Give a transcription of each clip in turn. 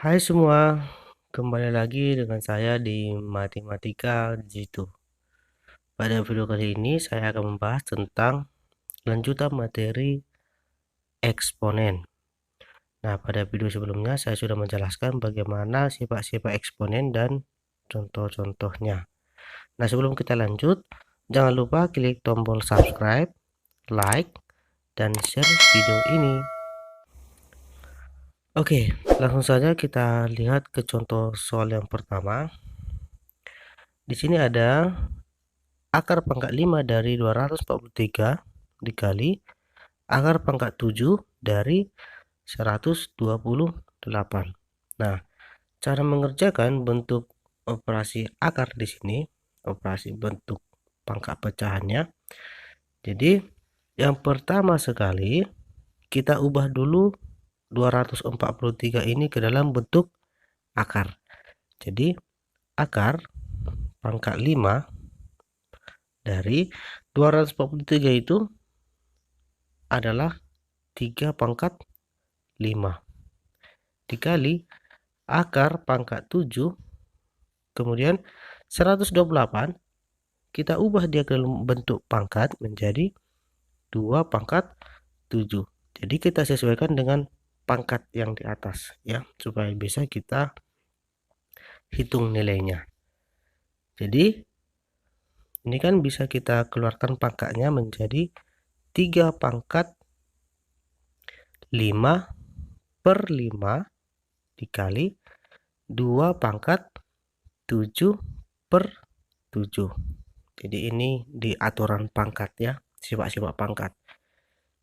Hai semua, kembali lagi dengan saya di Matematika Jitu. Pada video kali ini saya akan membahas tentang lanjutan materi eksponen. Nah, pada video sebelumnya saya sudah menjelaskan bagaimana sifat-sifat eksponen dan contoh-contohnya. Nah, sebelum kita lanjut, jangan lupa klik tombol subscribe, like, dan share video ini. Oke, langsung saja kita lihat ke contoh soal yang pertama. Di sini ada akar pangkat 5 dari 243 dikali akar pangkat 7 dari 128. Nah, cara mengerjakan bentuk operasi akar di sini, operasi bentuk pangkat pecahannya. Jadi, yang pertama sekali kita ubah dulu 243 ini ke dalam bentuk akar. Jadi, akar pangkat 5 dari 243 itu adalah 3 pangkat 5 dikali akar pangkat 7 kemudian 128 kita ubah dia ke dalam bentuk pangkat menjadi 2 pangkat 7. Jadi kita sesuaikan dengan pangkat yang di atas ya, supaya bisa kita hitung nilainya. Jadi ini kan bisa kita keluarkan pangkatnya menjadi 3 pangkat 5 per 5 dikali 2 pangkat 7 per 7. Jadi ini di aturan pangkat ya, sifat-sifat pangkat.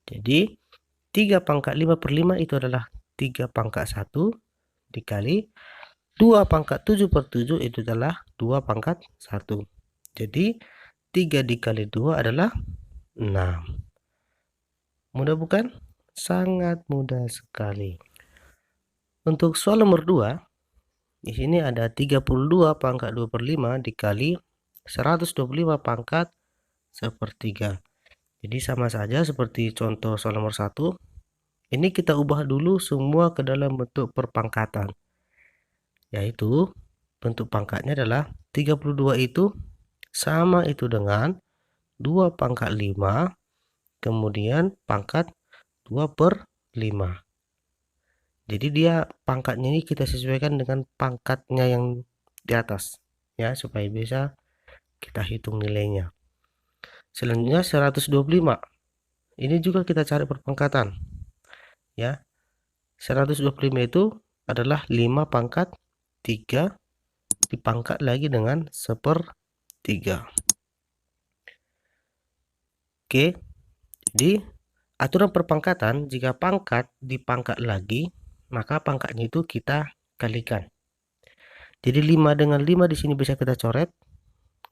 Jadi 3 pangkat 5 per 5 itu adalah 3 pangkat 1 dikali 2 pangkat 7 per 7 itu adalah 2 pangkat 1. Jadi 3 dikali 2 adalah 6. Mudah bukan? Sangat mudah sekali. Untuk soal nomor 2, di sini ada 32 pangkat 2 per 5 dikali 125 pangkat 1/3. Jadi sama saja seperti contoh soal nomor 1. Ini kita ubah dulu semua ke dalam bentuk perpangkatan. Yaitu bentuk pangkatnya adalah 32 itu sama itu dengan 2 pangkat 5 kemudian pangkat 2 per 5. Jadi dia pangkatnya ini kita sesuaikan dengan pangkatnya yang di atas ya, supaya bisa kita hitung nilainya. Selanjutnya 125. Ini juga kita cari perpangkatan ya. 125 itu adalah 5 pangkat 3 dipangkat lagi dengan 1/3. Oke, jadi aturan perpangkatan, jika pangkat dipangkat lagi maka pangkatnya itu kita kalikan. Jadi 5 dengan 5 di sini bisa kita coret.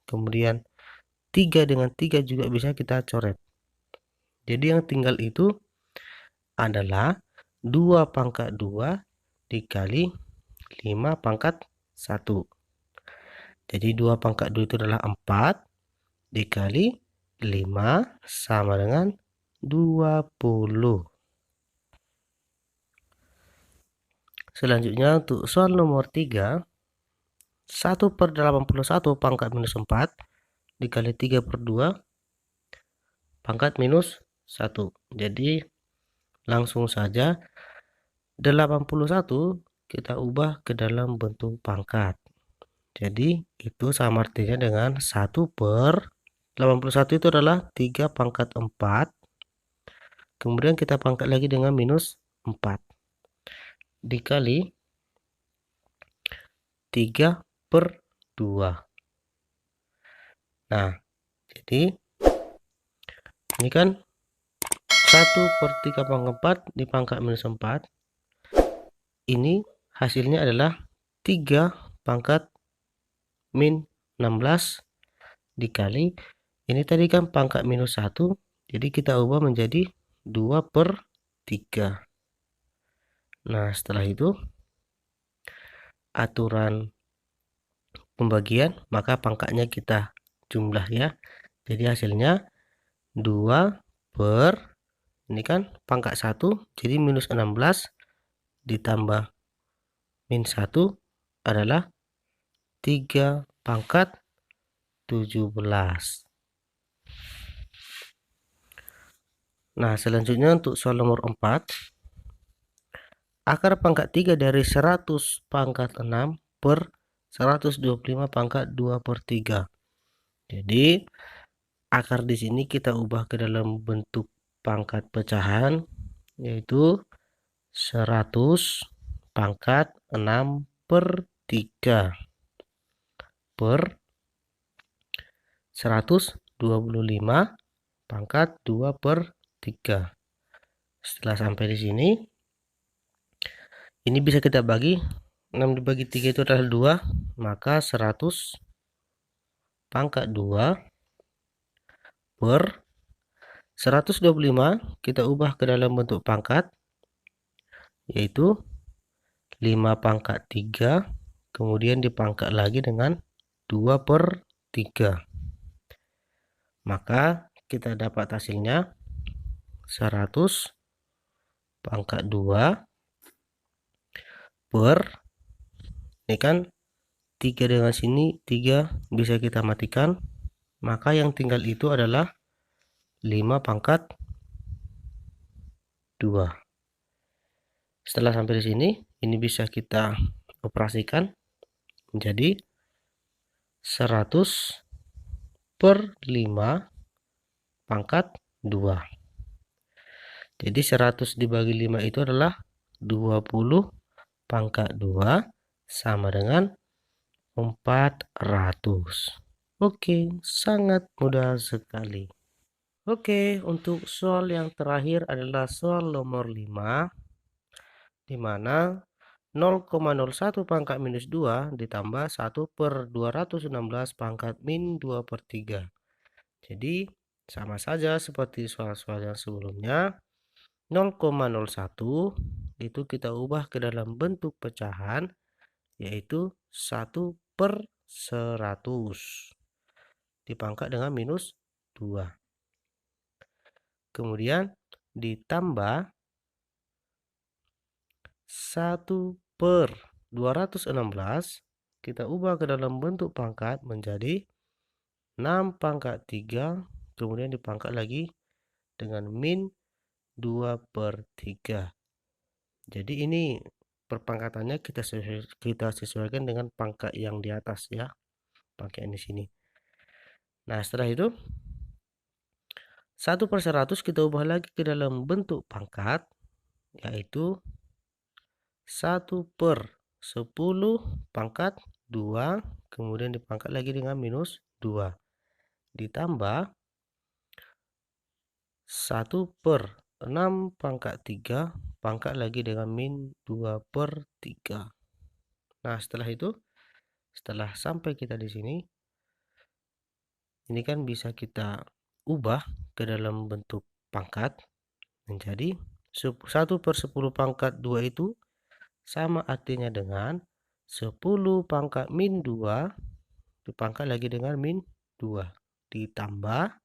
Kemudian 3 dengan 3 juga bisa kita coret. Jadi yang tinggal itu adalah 2 pangkat 2 dikali 5 pangkat 1. Jadi 2 pangkat 2 itu adalah 4 dikali 5 sama dengan 20. Selanjutnya untuk soal nomor 3, 1/81 pangkat minus 4 dikali 3/2 pangkat minus 1. Jadi langsung saja 81 kita ubah ke dalam bentuk pangkat. Jadi itu sama artinya dengan 1/81 itu adalah 3 pangkat 4. Kemudian kita pangkat lagi dengan minus 4 dikali 3/2. Nah, jadi ini kan 1/3 pangkat 4 dipangkat minus 4. Ini hasilnya adalah 3 pangkat min 16 dikali ini tadi kan pangkat minus 1. Jadi kita ubah menjadi 2/3. Nah, setelah itu aturan pembagian maka pangkatnya kita jumlah ya. Jadi hasilnya 2 per ini kan pangkat 1 jadi minus 16 ditambah min 1 adalah 3 pangkat 17. Nah, selanjutnya untuk soal nomor 4. Akar pangkat 3 dari 100 pangkat 6 per 125 pangkat 2 per 3. Jadi, akar di sini kita ubah ke dalam bentuk pangkat pecahan, yaitu 100 pangkat 6 per 3 per 125 pangkat 2 per 3. Setelah sampai di sini, ini bisa kita bagi. 6 dibagi 3 itu adalah 2, maka 100 pangkat 2 per 125 kita ubah ke dalam bentuk pangkat, yaitu 5 pangkat 3, kemudian dipangkat lagi dengan 2 per 3. Maka kita dapat hasilnya 100 pangkat 2 per, ini kan 3 dengan sini 3 bisa kita matikan, maka yang tinggal itu adalah 5 pangkat 2. Setelah sampai di sini, ini bisa kita operasikan menjadi 100 per 5 pangkat 2. Jadi 100 dibagi 5 itu adalah 20 pangkat 2 sama dengan 400. Oke, sangat mudah sekali. Oke, untuk soal yang terakhir adalah soal nomor 5, di mana 0,01 pangkat minus 2 ditambah 1 per 216 pangkat min 2 per 3. Jadi, sama saja seperti soal-soal yang sebelumnya. 0,01 itu kita ubah ke dalam bentuk pecahan, yaitu 1 per 100 dipangkat dengan minus 2. Kemudian ditambah 1 per 216 kita ubah ke dalam bentuk pangkat menjadi 6 pangkat 3, kemudian dipangkat lagi dengan min 2 per 3. Jadi ini perpangkatannya kita sesuaikan dengan pangkat yang di atas ya, pangkat yang di sini. Nah, setelah itu 1 per 100 kita ubah lagi ke dalam bentuk pangkat, yaitu 1 per 10 pangkat 2, kemudian dipangkat lagi dengan minus 2, ditambah 1 per 6 pangkat 3 pangkat lagi dengan min 2 per 3. Nah, setelah itu, setelah sampai kita di sini, ini kan bisa kita ubah ke dalam bentuk pangkat menjadi 1 per 10 pangkat 2 itu sama artinya dengan 10 pangkat min 2 dipangkat lagi dengan min 2 ditambah,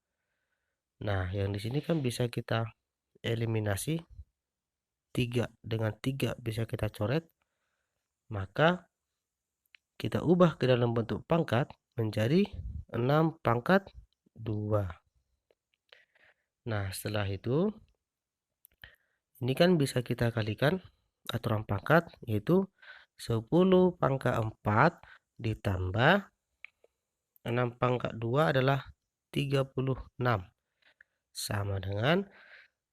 nah yang di sini kan bisa kita eliminasi, 3 dengan 3 bisa kita coret, maka kita ubah ke dalam bentuk pangkat menjadi 6 pangkat 2. Nah, setelah itu ini kan bisa kita kalikan aturan pangkat, yaitu 10 pangkat 4 ditambah 6 pangkat 2 adalah 36, sama dengan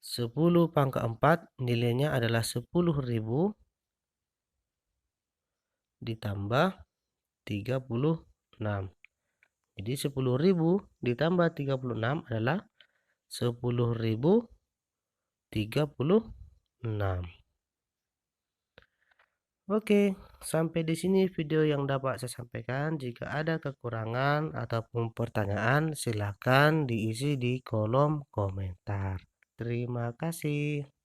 10 pangkat 4 nilainya adalah 10.000 ditambah 36. Jadi 10.000 ditambah 36 adalah 10.036. Oke, sampai di sini video yang dapat saya sampaikan. Jika ada kekurangan ataupun pertanyaan, silakan diisi di kolom komentar. Terima kasih.